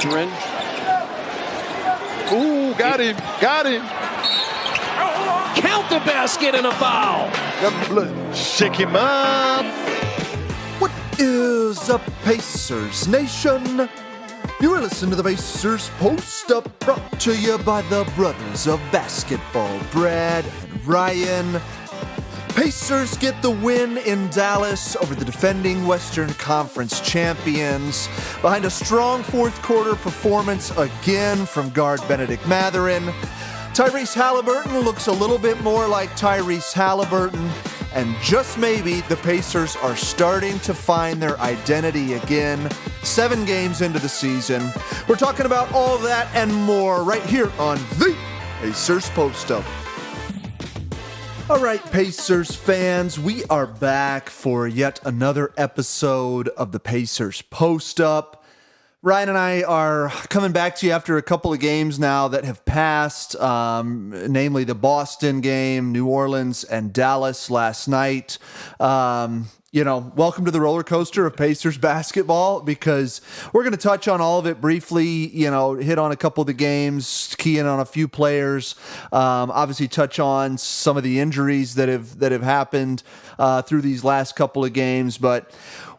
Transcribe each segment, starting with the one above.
Mathurin. Ooh, got him. Count the basket and a foul. Shake him up. What is up, Pacers Nation? You're listening to the Pacers Post Up, brought to you by the brothers of basketball, Brad and Ryan. Pacers get the win in Dallas over the defending Western Conference champions behind a strong fourth quarter performance again from guard Bennedict Mathurin. Tyrese Haliburton looks a little bit more like Tyrese Haliburton, and just maybe the Pacers are starting to find their identity again 7 games into the season. We're talking about all that and more right here on the Pacers Post Up. All right, Pacers fans, we are back for yet another episode of the Pacers Post Up. Ryan and I are coming back to you after a couple of games now that have passed, namely the Boston game, New Orleans, and Dallas last night. Welcome to the roller coaster of Pacers basketball, because we're going to touch on all of it briefly, hit on a couple of the games, key in on a few players, obviously touch on some of the injuries that have happened through these last couple of games, but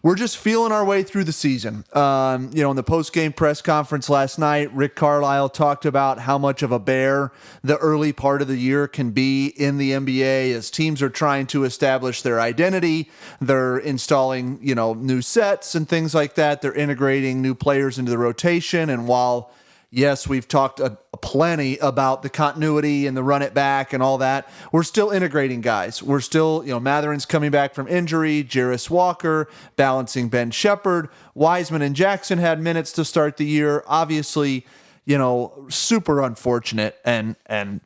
we're just feeling our way through the season. In the post-game press conference last night, Rick Carlisle talked about how much of a bear the early part of the year can be in the NBA as teams are trying to establish their identity. They're installing, new sets and things like that. They're integrating new players into the rotation. And while, yes, we've talked plenty about the continuity and the run it back and all that, we're still integrating guys. We're still, Mathurin's coming back from injury, Jarace Walker, balancing Ben Shepherd, Wiseman and Jackson had minutes to start the year. Obviously, super unfortunate. And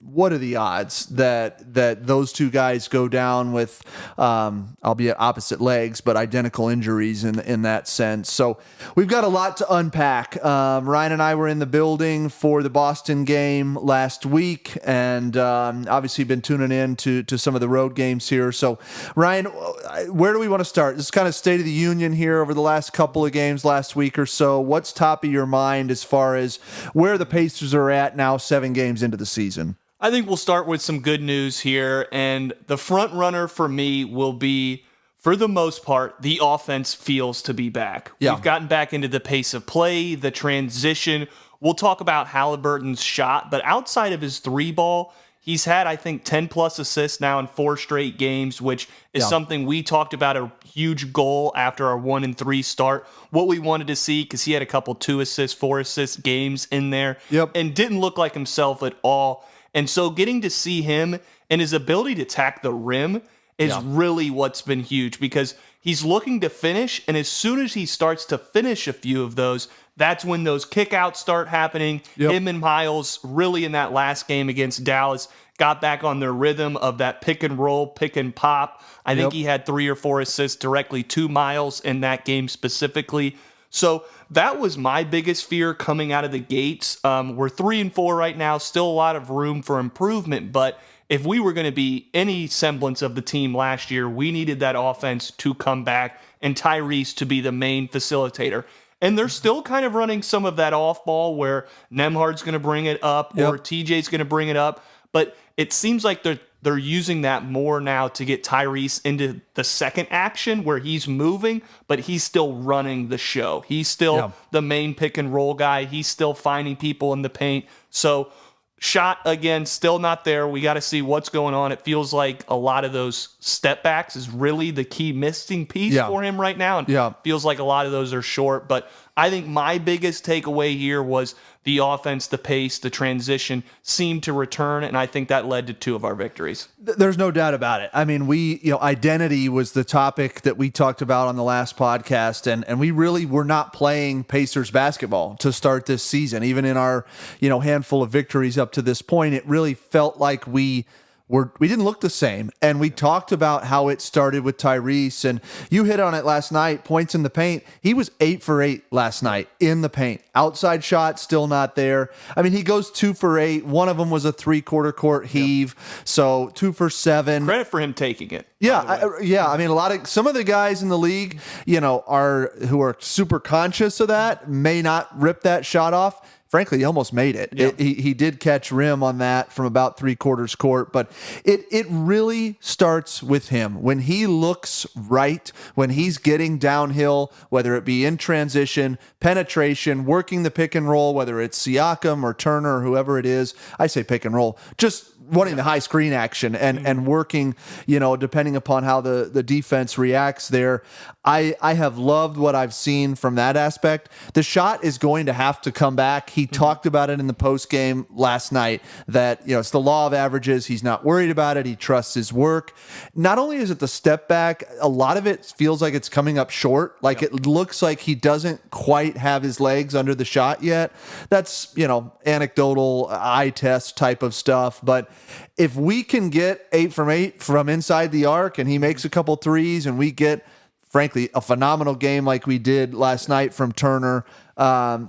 what are the odds that those two guys go down with, albeit opposite legs, but identical injuries in that sense. So we've got a lot to unpack. Ryan and I were in the building for the Boston game last week, and obviously been tuning in to some of the road games here. So Ryan, where do we want to start? This is kind of state of the union here over the last couple of games last week or so. What's top of your mind as far as where the Pacers are at now 7 games into the season? I think we'll start with some good news here, and the front runner for me will be, for the most part, the offense feels to be back. Yeah. We've gotten back into the pace of play, the transition. We'll talk about Haliburton's shot, but outside of his 3-ball, he's had, I think, 10-plus assists now in 4 straight games, which is something we talked about, a huge goal after our 1-3 start. What we wanted to see, because he had a couple 2 assists, 4 assist games in there, and didn't look like himself at all. And so getting to see him and his ability to attack the rim is really what's been huge, because he's looking to finish, and as soon as he starts to finish a few of those, that's when those kickouts start happening. Him and Miles, really in that last game against Dallas, got back on their rhythm of that pick and roll, pick and pop. I think he had 3 or 4 assists directly to Miles in that game specifically. So that was my biggest fear coming out of the gates. We're 3-4 right now, still a lot of room for improvement, but if we were going to be any semblance of the team last year, we needed that offense to come back and Tyrese to be the main facilitator. And they're still kind of running some of that off ball where Nembhard's going to bring it up or TJ's going to bring it up. But it seems like they're using that more now to get Tyrese into the second action where he's moving, but he's still running the show. He's still the main pick and roll guy. He's still finding people in the paint. So shot, again, still not there. We got to see what's going on. It feels like a lot of those step backs is really the key missing piece for him right now. And feels like a lot of those are short. But I think my biggest takeaway here was the offense, the pace, the transition seemed to return, and I think that led to 2 of our victories. There's no doubt about it. I mean, identity was the topic that we talked about on the last podcast, and we really were not playing Pacers basketball to start this season. Even in our, handful of victories up to this point, it really felt like we we didn't look the same. And we talked about how it started with Tyrese, and you hit on it last night, points in the paint. He was 8 for 8 last night in the paint. Outside shot, still not there. I mean, he goes 2 for 8. One of them was a 3/4 court heave. So 2 for 7. Credit for him taking it. Yeah. I mean, some of the guys in the league, who are super conscious of that may not rip that shot off. Frankly, he almost made it. Yep. He did catch rim on that from about 3/4 court, but it really starts with him. When he looks right, when he's getting downhill, whether it be in transition, penetration, working the pick and roll, whether it's Siakam or Turner or whoever it is, I say pick and roll, just running the high screen action and working, depending upon how the defense reacts there. I have loved what I've seen from that aspect. The shot is going to have to come back. He talked about it in the post game last night that, it's the law of averages. He's not worried about it. He trusts his work. Not only is it the step back, a lot of it feels like it's coming up short. Like it looks like he doesn't quite have his legs under the shot yet. That's, anecdotal eye test type of stuff. But if we can get 8 from 8 from inside the arc and he makes a couple threes and we get, frankly, a phenomenal game like we did last night from Turner,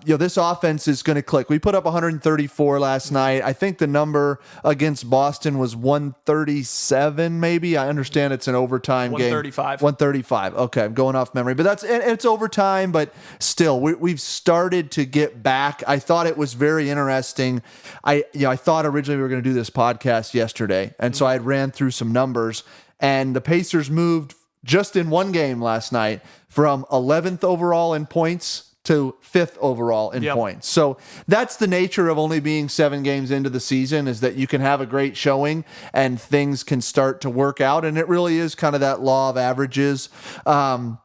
this offense is going to click. We put up 134 last night. I think the number against Boston was 137, maybe. I understand it's an overtime 135. game. 135. Okay, I'm going off memory. But it's overtime, but still, we've started to get back. I thought it was very interesting. I thought originally we were going to do this podcast yesterday, and so I ran through some numbers, and the Pacers moved just in one game last night from 11th overall in points to 5th overall in points. So that's the nature of only being 7 games into the season, is that you can have a great showing and things can start to work out. And it really is kind of that law of averages. A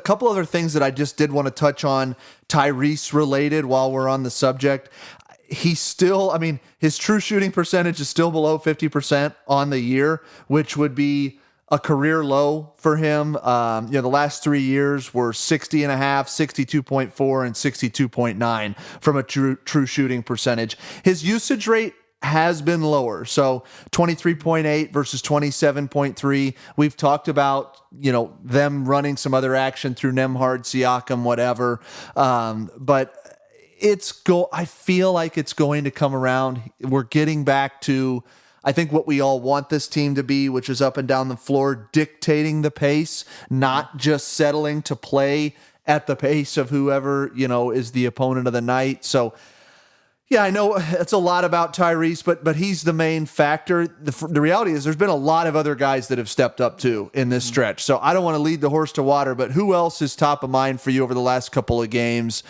couple other things that I just did want to touch on, Tyrese related, while we're on the subject. He's still, his true shooting percentage is still below 50% on the year, which would be a career low for him. The last 3 years were 60.5, 62.4, and 62.9 from a true shooting percentage. His usage rate has been lower. So 23.8 versus 27.3. We've talked about, them running some other action through Nembhard, Siakam, whatever. But I feel like it's going to come around. We're getting back to, I think, what we all want this team to be, which is up and down the floor, dictating the pace, not just settling to play at the pace of whoever, is the opponent of the night. So, yeah, I know it's a lot about Tyrese, but he's the main factor. The reality is there's been a lot of other guys that have stepped up too in this stretch. So I don't want to lead the horse to water, but who else is top of mind for you over the last couple of games?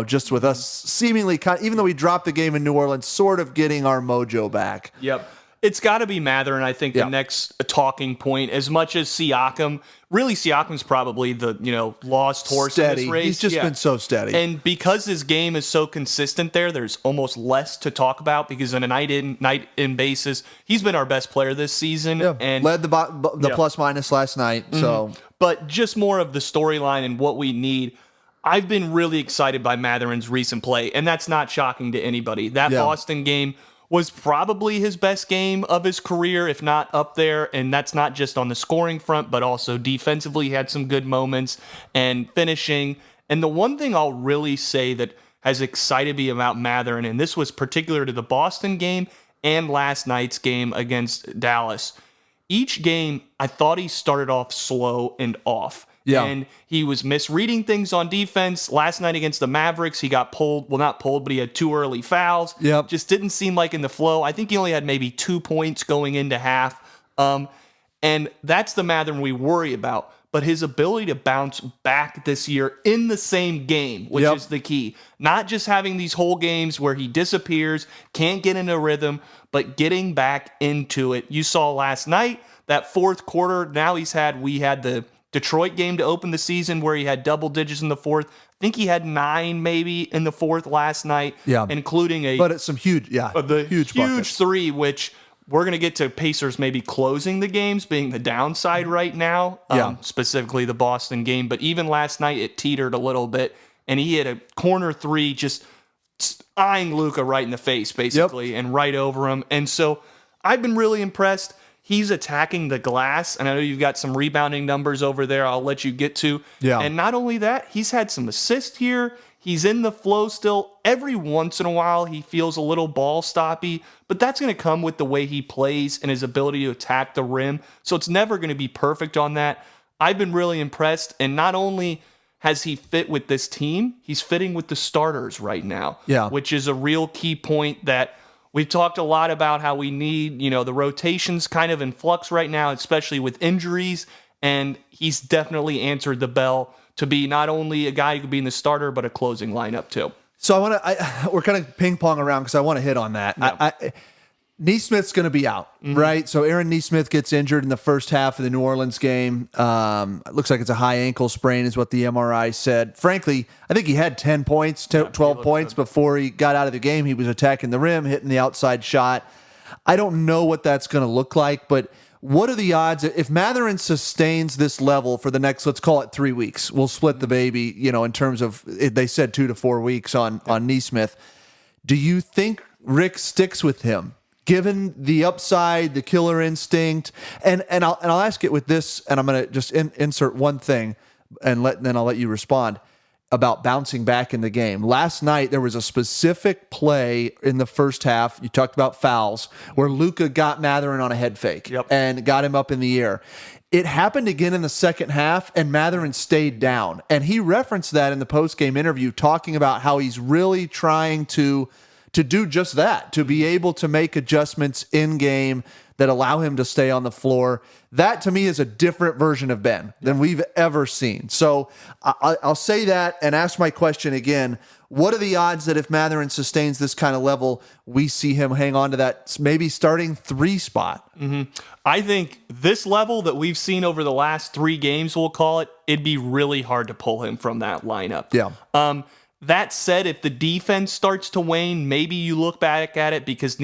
Just with us seemingly, even though we dropped the game in New Orleans, sort of getting our mojo back. Yep. It's got to be Mathurin, I think, the next talking point. As much as Siakam, really Siakam's probably the, lost horse in this race. He's just been so steady. And because his game is so consistent there's almost less to talk about, because on a night in basis, he's been our best player this season. Yeah. And led the plus minus last night. So, but just more of the storyline and what we need. I've been really excited by Mathurin's recent play, and that's not shocking to anybody. That Boston game was probably his best game of his career, if not up there. And that's not just on the scoring front, but also defensively. He had some good moments and finishing. And the one thing I'll really say that has excited me about Mathurin, and this was particular to the Boston game and last night's game against Dallas. Each game, I thought he started off slow and off. Yeah. And he was misreading things on defense. Last night against the Mavericks, he got pulled. Well, not pulled, but he had 2 early fouls. Yep. Just didn't seem like in the flow. I think he only had maybe 2 points going into half. And that's the Mathurin we worry about. But his ability to bounce back this year in the same game, which is the key. Not just having these whole games where he disappears, can't get in a rhythm, but getting back into it. You saw last night, that fourth quarter, we had the Detroit game to open the season where he had double digits in the fourth. I think he had 9 maybe in the fourth last night, including but it's some huge buckets. 3, which we're going to get to Pacers maybe closing the games being the downside right now, specifically the Boston game. But even last night, it teetered a little bit, and he hit a corner 3 just eyeing Luka right in the face, basically, and right over him. And so I've been really impressed. He's attacking the glass, and I know you've got some rebounding numbers over there I'll let you get to. Yeah. And not only that, he's had some assists here. He's in the flow still. Every once in a while, he feels a little ball stoppy, but that's going to come with the way he plays and his ability to attack the rim. So it's never going to be perfect on that. I've been really impressed, and not only has he fit with this team, he's fitting with the starters right now, which is a real key point that we've talked a lot about how we need, the rotations kind of in flux right now, especially with injuries, and he's definitely answered the bell to be not only a guy who could be in the starter, but a closing lineup too. So we're kind of ping pong around because I want to hit on that. Yeah. Nesmith's going to be out, right? So Aaron Nesmith gets injured in the first half of the New Orleans game. It looks like it's a high ankle sprain is what the MRI said. Frankly, I think he had 10 points, 12 points before he got out of the game. He was attacking the rim, hitting the outside shot. I don't know what that's going to look like, but what are the odds if Mathurin sustains this level for the next, let's call it 3 weeks? We'll split the baby, in terms of, they said 2 to 4 weeks on Nesmith. Do you think Rick sticks with him? Given the upside, the killer instinct, and I'll ask it with this, and I'm going to just insert one thing, and then I'll let you respond about bouncing back in the game. Last night there was a specific play in the first half. You talked about fouls where Luka got Mathurin on a head fake and got him up in the air. It happened again in the second half, and Mathurin stayed down, and he referenced that in the post-game interview, talking about how he's really trying to do just that, to be able to make adjustments in game that allow him to stay on the floor. That to me is a different version of Ben than we've ever seen. So I'll say that and ask my question again. What are the odds that if Mathurin sustains this kind of level, we see him hang on to that maybe starting 3 spot? I think this level that we've seen over the last 3 games, we'll call it, it'd be really hard to pull him from that lineup. Yeah. That said, if the defense starts to wane, maybe you look back at it because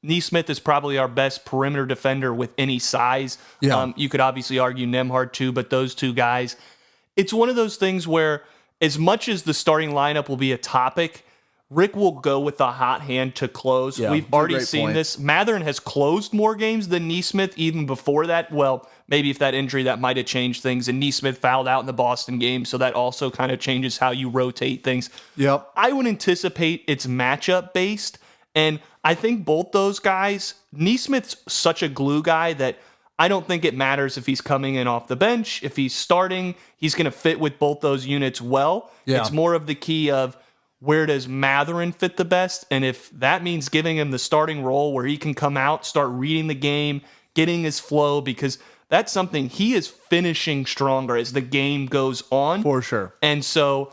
Nesmith is probably our best perimeter defender with any size. Yeah. You could obviously argue Nembhard too, but those 2 guys, it's one of those things where as much as the starting lineup will be a topic, Rick will go with a hot hand to close. Yeah, We've already seen this. Mathurin has closed more games than Nesmith even before that. Well, maybe if that injury, that might have changed things. And Nesmith fouled out in the Boston game, so that also kind of changes how you rotate things. Yep. I would anticipate it's matchup based. And I think both those guys, Nesmith's such a glue guy that I don't think it matters if he's coming in off the bench. If he's starting, he's going to fit with both those units well. Yeah. It's more of the key of where does Mathurin fit the best? And if that means giving him the starting role where he can come out, start reading the game, getting his flow, because that's something he is finishing stronger as the game goes on. For sure. And so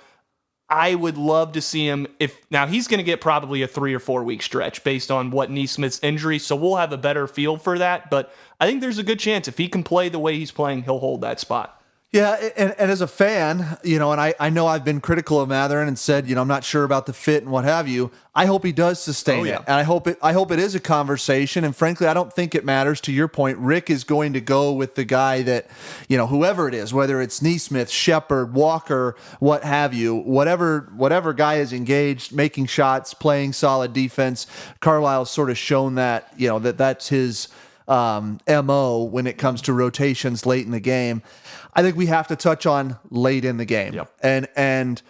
I would love to see him now he's going to get probably a 3 or 4 week stretch based on what Nesmith's injury. So we'll have a better feel for that. But I think there's a good chance if he can play the way he's playing, he'll hold that spot. Yeah, and as a fan, and I know I've been critical of Mathurin and said, I'm not sure about the fit and what have you. I hope he does sustain it. And I hope it is a conversation. And frankly, I don't think it matters. To your point, Rick is going to go with the guy that, whoever it is, whether it's Nesmith, Shepard, Walker, what have you, whatever guy is engaged, making shots, playing solid defense. Carlisle's sort of shown that, that's his MO when it comes to rotations late in the game. I think we have to touch on late in the game. Yep. And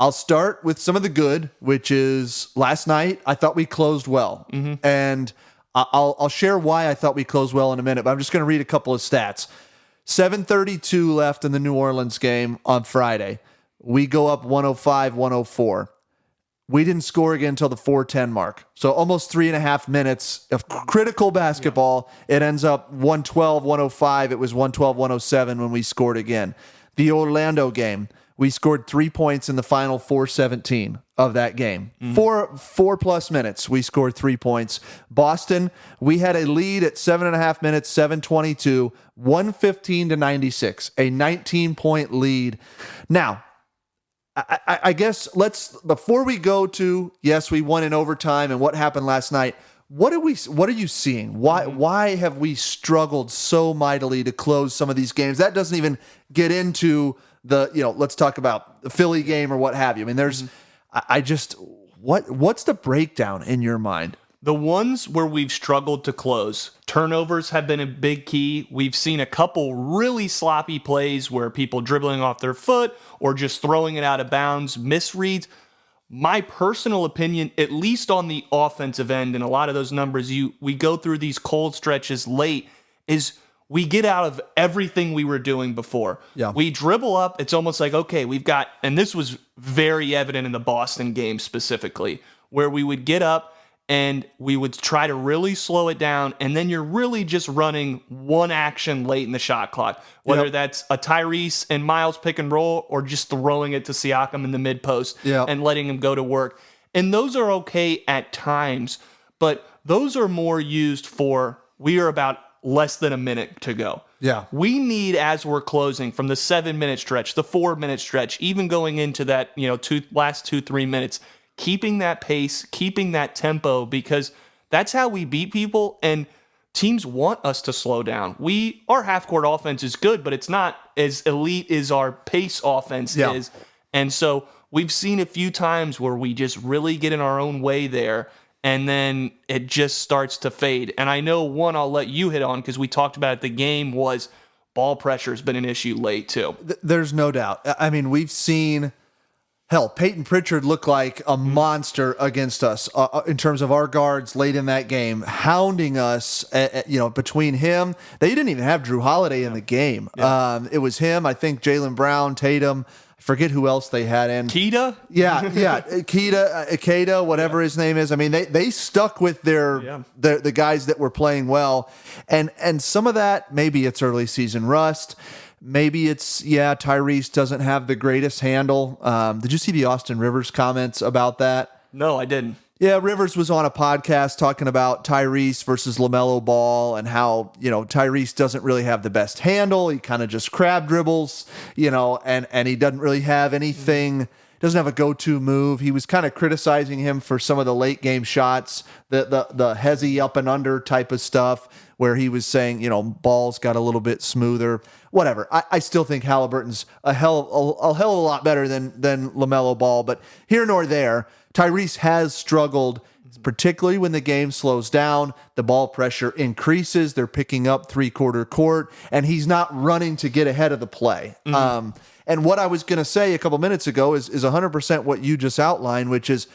I'll start with some of the good, which is last night, I thought we closed well. Mm-hmm. And I'll share why I thought we closed well in a minute, but I'm just going to read a couple of stats. 7:32 left in the New Orleans game on Friday. We go up 105-104. We didn't score again until the 4:10 mark. So almost 3.5 minutes of critical basketball. Yeah. It ends up 112-105. It was 112-107 when we scored again. The Orlando game, we scored 3 points in the final 4:17 of that game. Mm-hmm. 4 plus minutes, we scored 3 points. Boston, we had a lead at 7.5 minutes, 7:22, 115-96, a 19-point lead. Now, I guess before we go to, yes, we won in overtime and what happened last night, what are you seeing? Why have we struggled so mightily to close some of these games? That doesn't even get into the, let's talk about the Philly game or what have you. I mean, there's, what's the breakdown in your mind? The ones where we've struggled to close, turnovers have been a big key. We've seen a couple really sloppy plays where people dribbling off their foot or just throwing it out of bounds, misreads. My personal opinion, at least on the offensive end, and a lot of those numbers, we go through these cold stretches late, is we get out of everything we were doing before. Yeah. We dribble up. It's almost like, okay, we've got, and this was very evident in the Boston game specifically, where we would get up and we would try to really slow it down, and then you're really just running one action late in the shot clock, whether that's a Tyrese and Miles pick and roll or just throwing it to Siakam in the mid post and letting him go to work. And those are okay at times, but those are more used for we are about less than a minute to go. Yeah. We need, as we're closing from the 7-minute stretch, the 4-minute stretch, even going into that, last 2-3 minutes, keeping that pace, keeping that tempo, because that's how we beat people, and teams want us to slow down. Our half-court offense is good, but it's not as elite as our pace offense is. And so we've seen a few times where we just really get in our own way there, and then it just starts to fade. And I know one I'll let you hit on because we talked about it, the game was ball pressure has been an issue late too. There's no doubt. I mean, we've seen... Hell, Peyton Pritchard looked like a monster against us in terms of our guards late in that game, hounding us. Between him, they didn't even have Drew Holiday in the game. Yeah. It was him, I think, Jaylen Brown, Tatum. I forget who else they had in. Keita? Yeah, Ikeda, whatever his name is. I mean, they stuck with the guys that were playing well, and some of that maybe it's early season rust. Maybe it's, Tyrese doesn't have the greatest handle. Did you see the Austin Rivers comments about that? No, I didn't. Yeah, Rivers was on a podcast talking about Tyrese versus LaMelo Ball and how, Tyrese doesn't really have the best handle. He kind of just crab dribbles, and he doesn't really have anything, doesn't have a go-to move. He was kind of criticizing him for some of the late game shots, the hezzy up and under type of stuff, where he was saying, Ball's got a little bit smoother. Whatever. I still think Haliburton's a hell of a lot better than LaMelo Ball, but here nor there. Tyrese has struggled, particularly when the game slows down, the ball pressure increases, they're picking up three-quarter court, and he's not running to get ahead of the play. Mm-hmm. And what I was going to say a couple minutes ago is 100% what you just outlined, which is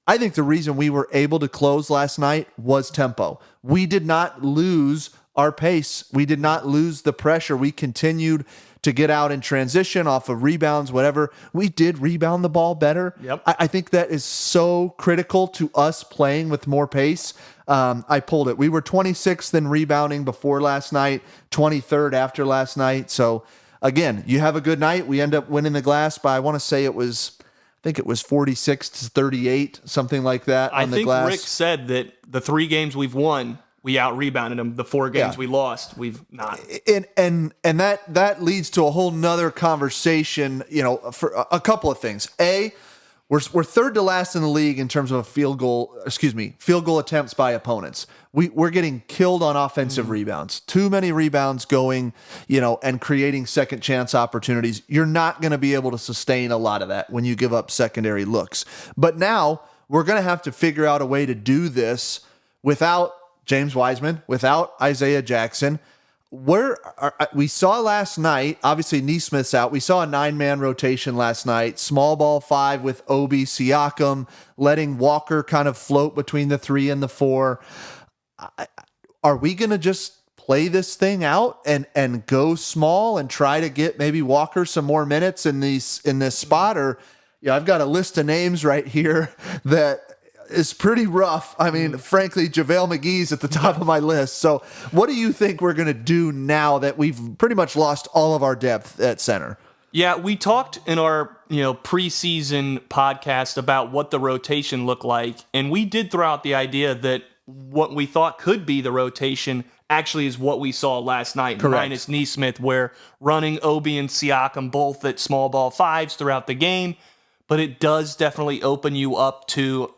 I think the reason we were able to close last night was tempo. We did not lose our pace. We did not lose the pressure. We continued to get out in transition off of rebounds, whatever. We did rebound the ball better. Yep. I think that is so critical to us playing with more pace. I pulled it. We were 26th in rebounding before last night, 23rd after last night. So again, you have a good night. We end up winning the glass by, I want to say it was 46-38, something like that. I on the think glass. Rick said that the 3 games we've won, we out-rebounded them. The 4 games we lost, we've not. And that leads to a whole nother conversation, for a couple of things. A, we're third to last in the league in terms of field goal attempts by opponents. We're getting killed on offensive rebounds. Too many rebounds going, and creating second chance opportunities. You're not going to be able to sustain a lot of that when you give up secondary looks. But now we're going to have to figure out a way to do this without James Wiseman, without Isaiah Jackson. We saw last night, obviously Neesmith's out. We saw a 9-man rotation last night. Small ball 5 with Obi, Siakam, letting Walker kind of float between the 3 and the 4. Are we going to just play this thing out and go small and try to get maybe Walker some more minutes in this spot? Or I've got a list of names right here that is pretty rough. I mean, frankly, JaVale McGee's at the top of my list. So what do you think we're going to do now that we've pretty much lost all of our depth at center? Yeah, we talked in our preseason podcast about what the rotation looked like, and we did throw out the idea that what we thought could be the rotation actually is what we saw last night, Correct. Minus Neesmith, where running Obi and Siakam both at small ball 5s throughout the game. But it does definitely open you up to,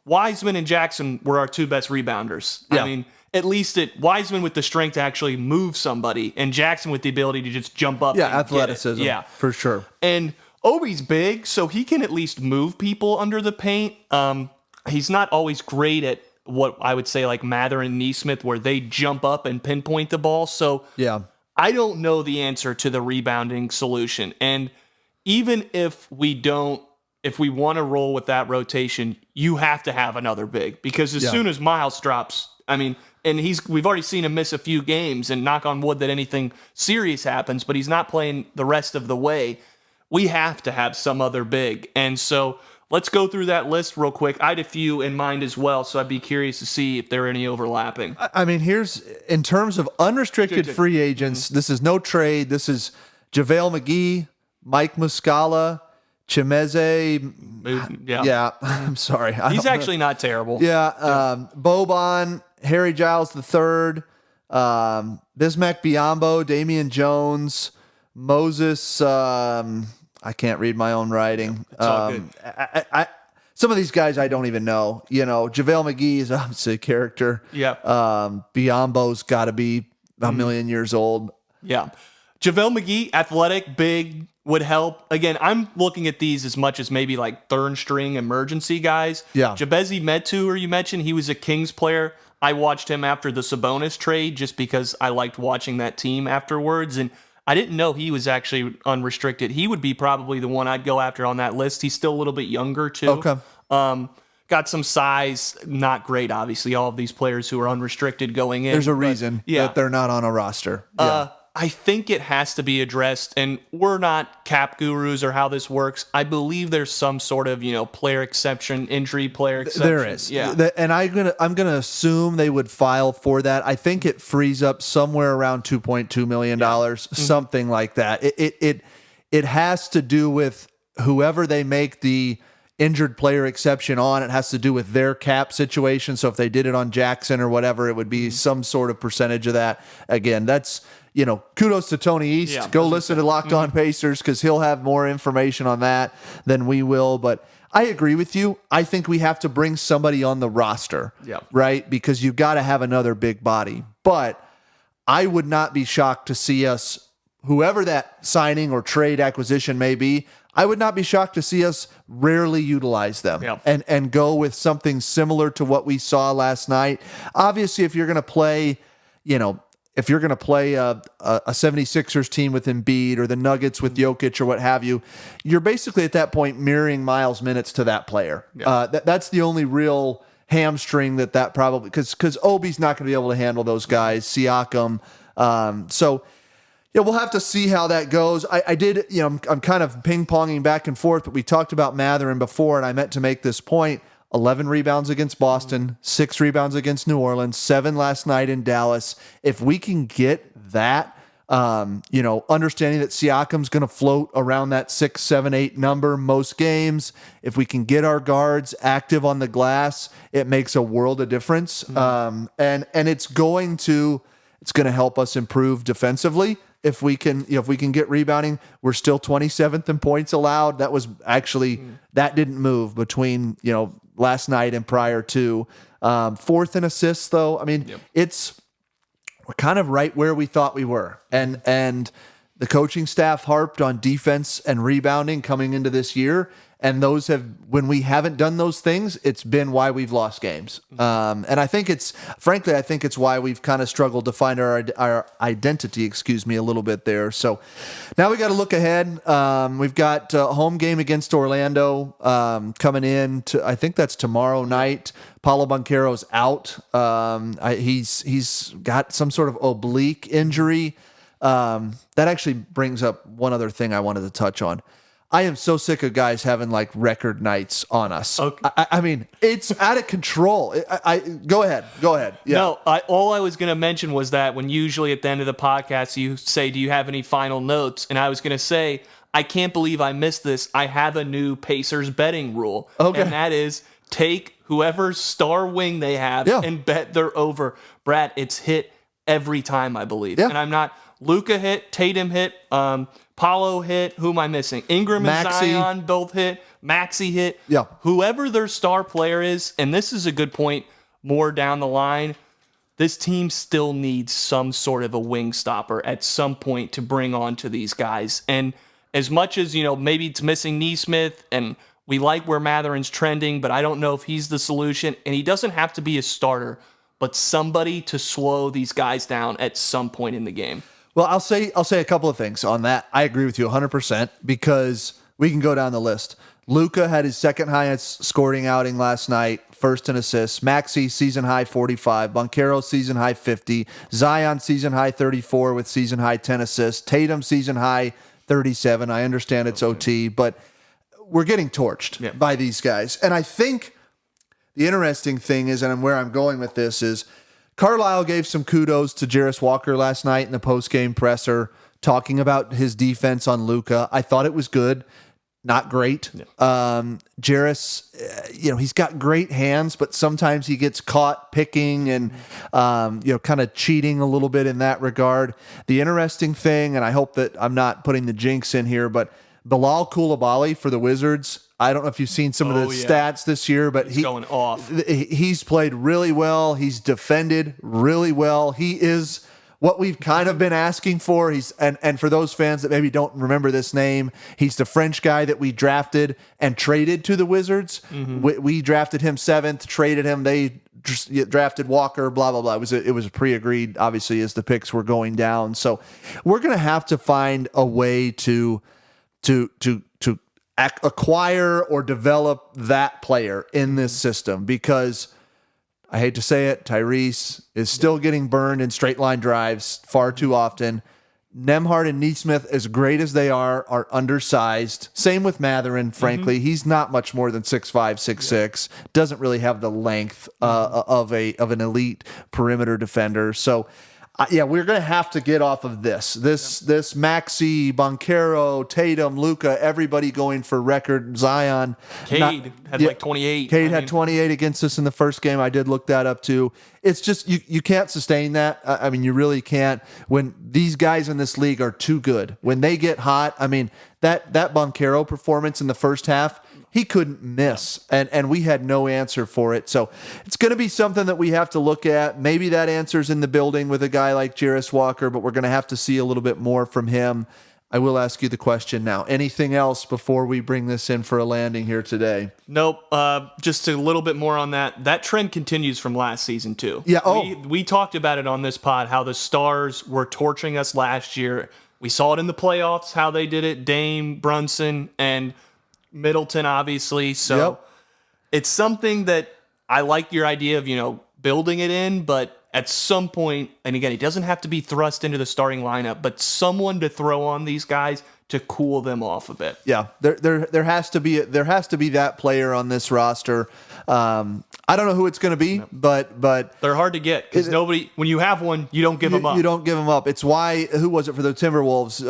Wiseman and Jackson were our 2 best rebounders. Yeah. At least Wiseman with the strength to actually move somebody, and Jackson with the ability to just jump up. Yeah, and athleticism. Yeah, for sure. And Obi's big, so he can at least move people under the paint. He's not always great at what I would say like Mathurin and Nesmith, where they jump up and pinpoint the ball. So Yeah. I don't know the answer to the rebounding solution. And even if we want to roll with that rotation, you have to have another big, because as soon as Miles drops, I mean, and we've already seen him miss a few games, and knock on wood that anything serious happens, but he's not playing the rest of the way. We have to have some other big. And so let's go through that list real quick. I had a few in mind as well, so I'd be curious to see if there are any overlapping. I mean, here's, in terms of unrestricted free agents, this is no trade. This is JaVale McGee, Mike Muscala, Chimeze. Yeah, I'm sorry. He's actually not terrible. Yeah, Boban, Harry Giles III, Bismack Biyombo, Damian Jones, Moses. I can't read my own writing. It's all good. Some of these guys I don't even know. JaVale McGee is obviously a character. Yeah. Biyombo's got to be a million years old. Yeah. JaVale McGee, athletic, big, would help. Again, I'm looking at these as much as maybe like third string emergency guys. Yeah. Jabezi Metu, you mentioned, he was a Kings player. I watched him after the Sabonis trade just because I liked watching that team afterwards. And I didn't know he was actually unrestricted. He would be probably the one I'd go after on that list. He's still a little bit younger, too. Okay. Got some size, not great, obviously. All of these players who are unrestricted going in. There's a reason that they're not on a roster. Yeah. I think it has to be addressed, and we're not cap gurus or how this works. I believe there's some sort of, player exception, injury player exception. There is. Yeah. And I'm gonna assume they would file for that. I think it frees up somewhere around $2.2 million, something like that. It has to do with whoever they make the injured player exception on. It has to do with their cap situation. So if they did it on Jackson or whatever, it would be some sort of percentage of that. Again, that's, kudos to Tony East. Yeah, Go listen to Locked On Pacers, because he'll have more information on that than we will. But I agree with you. I think we have to bring somebody on the roster, right? Because you've got to have another big body. But I would not be shocked to see us, whoever that signing or trade acquisition may be, I would not be shocked to see us rarely utilize them and go with something similar to what we saw last night. Obviously, if you're going to play, if you're going to play a 76ers team with Embiid or the Nuggets with Jokic or what have you, you're basically at that point mirroring Miles' minutes to that player. That's the only real hamstring that probably, because Obi's not going to be able to handle those guys, Siakam. We'll have to see how that goes. I did, I'm kind of ping-ponging back and forth, but we talked about Mathurin before, and I meant to make this point. 11 rebounds against Boston, 6 rebounds against New Orleans, 7 last night in Dallas. If we can get that, understanding that Siakam's going to float around that 6, 7, 8 number most games, if we can get our guards active on the glass, it makes a world of difference. And it's going to help us improve defensively. If we can get rebounding, we're still 27th in points allowed. That was actually, that didn't move between, last night and prior to. 4th in assists, though. I mean, we're kind of right where we thought we were. And the coaching staff harped on defense and rebounding coming into this year. And when we haven't done those things, it's been why we've lost games. And I think it's why we've kind of struggled to find our identity, a little bit there. So now we got to look ahead. We've got a home game against Orlando coming in. I think that's tomorrow night. Paulo Banchero's out. He's got some sort of oblique injury. That actually brings up one other thing I wanted to touch on. I am so sick of guys having like record nights on us. Okay. I mean, it's out of control. Go ahead. Yeah. No, all I was going to mention was that when usually at the end of the podcast you say, "Do you have any final notes?" And I was going to say, I can't believe I missed this. I have a new Pacers betting rule, and that is take whoever's star wing they have and bet they're over. Brad, it's hit every time, I believe, and I'm not. Luka hit, Tatum hit, Paulo hit. Who am I missing? Ingram and Zion both hit. Maxey hit. Yeah. Whoever their star player is, and this is a good point more down the line, this team still needs some sort of a wing stopper at some point to bring on to these guys. And as much as, maybe it's missing Nesmith and We like where Mathurin's trending, but I don't know if he's the solution. And he doesn't have to be a starter, but somebody to slow these guys down at some point in the game. Well, I'll say a couple of things on that. I agree with you 100% because we can go down the list. Luka had his second highest scoring outing last night, first in assists. Maxey, season high 45. Banchero, season high 50. Zion, season high 34 with season high 10 assists. Tatum, season high 37. I understand it's OT, but we're getting torched by these guys. And I think the interesting thing is, and where I'm going with this is, Carlisle gave some kudos to Jarace Walker last night in the post-game presser, talking about his defense on Luka. I thought it was good. Not great. Jarace, he's got great hands, but sometimes he gets caught picking and, kind of cheating a little bit in that regard. The interesting thing, and I hope that I'm not putting the jinx in here, but Bilal Coulibaly for the Wizards, I don't know if you've seen some of the stats this year, but he's going off. He's played really well. He's defended really well. He is what we've kind of been asking for. And for those fans that maybe don't remember this name, he's the French guy that we drafted and traded to the Wizards. Mm-hmm. We drafted him 7th, traded him. They drafted Walker, blah, blah, blah. It was pre-agreed, obviously, as the picks were going down. So we're going to have to find a way to acquire or develop that player in this system, because I hate to say it, Tyrese is still getting burned in straight line drives far too often. Nembhard and Nesmith, as great as they are undersized. Same with Mathurin, frankly. Mm-hmm. He's not much more than 6'5", 6'6". Doesn't really have the length of an elite perimeter defender. So we're going to have to get off of this Maxey, Banchero, Tatum, Luka, everybody going for record. Zion. Cade had like 28. Cade had 28 against us in the first game. I did look that up too. It's just, you can't sustain that. I mean, you really can't when these guys in this league are too good. When they get hot, I mean, that Banchero performance in the first half, he couldn't miss, and we had no answer for it. So it's going to be something that we have to look at. Maybe that answer's in the building with a guy like Jarace Walker, but we're going to have to see a little bit more from him. I will ask you the question now. Anything else before we bring this in for a landing here today? Nope. Just a little bit more on that. That trend continues from last season, too. Yeah. We talked about it on this pod, how the Stars were torching us last year. We saw it in the playoffs, how they did it. Dame, Brunson, and Middleton, obviously. So it's something that I like your idea of, building it in, but at some point, and again, he doesn't have to be thrust into the starting lineup, but someone to throw on these guys to cool them off a bit. Yeah, there has to be that player on this roster. I don't know who it's going to be, but they're hard to get because nobody. When you have one, you don't give them up. You don't give them up. It's why. Who was it for the Timberwolves?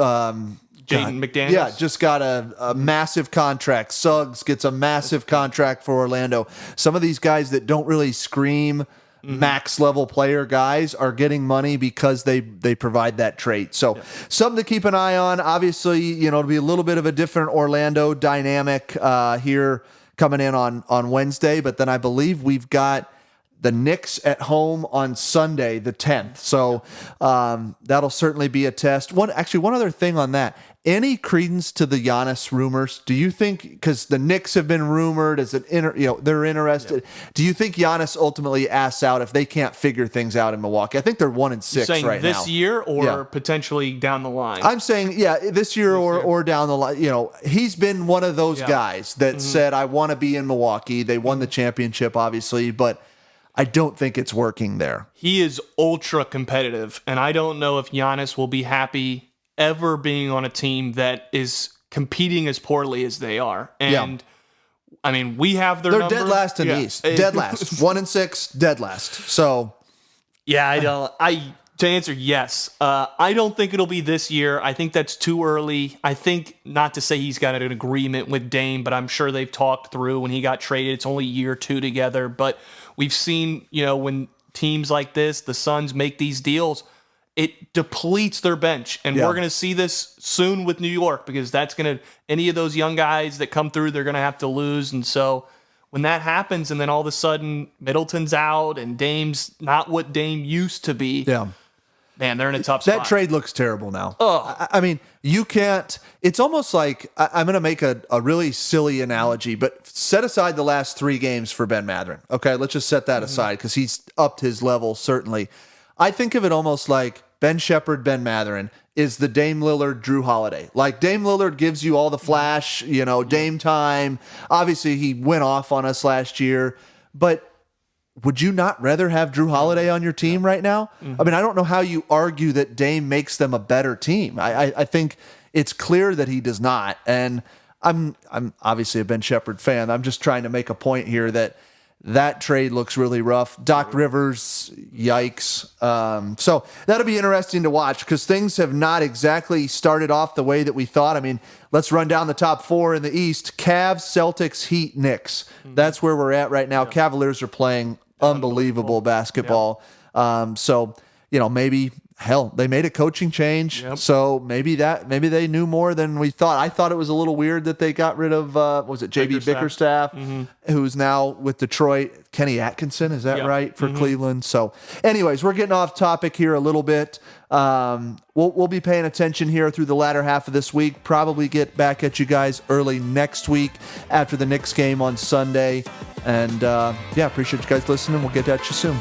Jaden McDaniels. Yeah, just got a massive contract. Suggs gets a massive contract for Orlando. Some of these guys that don't really scream max level player guys are getting money because they provide that trait. So something to keep an eye on. Obviously, it'll be a little bit of a different Orlando dynamic here coming in on Wednesday, but then I believe we've got the Knicks at home on Sunday, the 10th. So that'll certainly be a test. One other thing on that. Any credence to the Giannis rumors? Do you think, because the Knicks have been rumored as they're interested. Yeah. Do you think Giannis ultimately asks out if they can't figure things out in Milwaukee? I think they're 1-6 right now. This year or potentially down the line? I'm saying, this year or down the line. He's been one of those guys that said, I want to be in Milwaukee. They won the championship, obviously, but I don't think it's working there. He is ultra competitive, and I don't know if Giannis will be happy ever being on a team that is competing as poorly as they are. And I mean, we have their number. They're dead last in the East. Dead last. 1-6, dead last. So to answer, yes. I don't think it'll be this year. I think that's too early. I think, not to say he's got an agreement with Dame, but I'm sure they've talked through when he got traded. It's only a year or two together. But we've seen, when teams like this, the Suns, make these deals, it depletes their bench. And we're going to see this soon with New York, because any of those young guys that come through, they're going to have to lose. And so when that happens, and then all of a sudden Middleton's out and Dame's not what Dame used to be. Man, they're in a tough spot. That trade looks terrible now. Oh. I mean, you can't. It's almost like I'm going to make a really silly analogy, but set aside the last 3 games for Ben Mathurin. Okay, let's just set that aside because he's upped his level, certainly. I think of it almost like Ben Shepherd, Ben Mathurin is the Dame Lillard, Drew Holiday. Like Dame Lillard gives you all the flash, Dame time. Obviously, he went off on us last year, but would you not rather have Drew Holiday on your team right now? I mean, I don't know how you argue that Dame makes them a better team. I think it's clear that he does not. And I'm obviously a Ben Shepherd fan. I'm just trying to make a point here that trade looks really rough. Doc Rivers, yikes. So that'll be interesting to watch because things have not exactly started off the way that we thought. I mean, let's run down the top 4 in the East. Cavs, Celtics, Heat, Knicks. That's where we're at right now. Yeah. Cavaliers are playing unbelievable basketball. Yeah. So, maybe they made a coaching change. Yep. So maybe they knew more than we thought. I thought it was a little weird that they got rid of JB Bickerstaff, who's now with Detroit. Kenny Atkinson, is that right, for Cleveland? So anyways, we're getting off topic here a little bit. We'll be paying attention here through the latter half of this week. Probably get back at you guys early next week after the Knicks game on Sunday. And appreciate you guys listening. We'll get at you soon.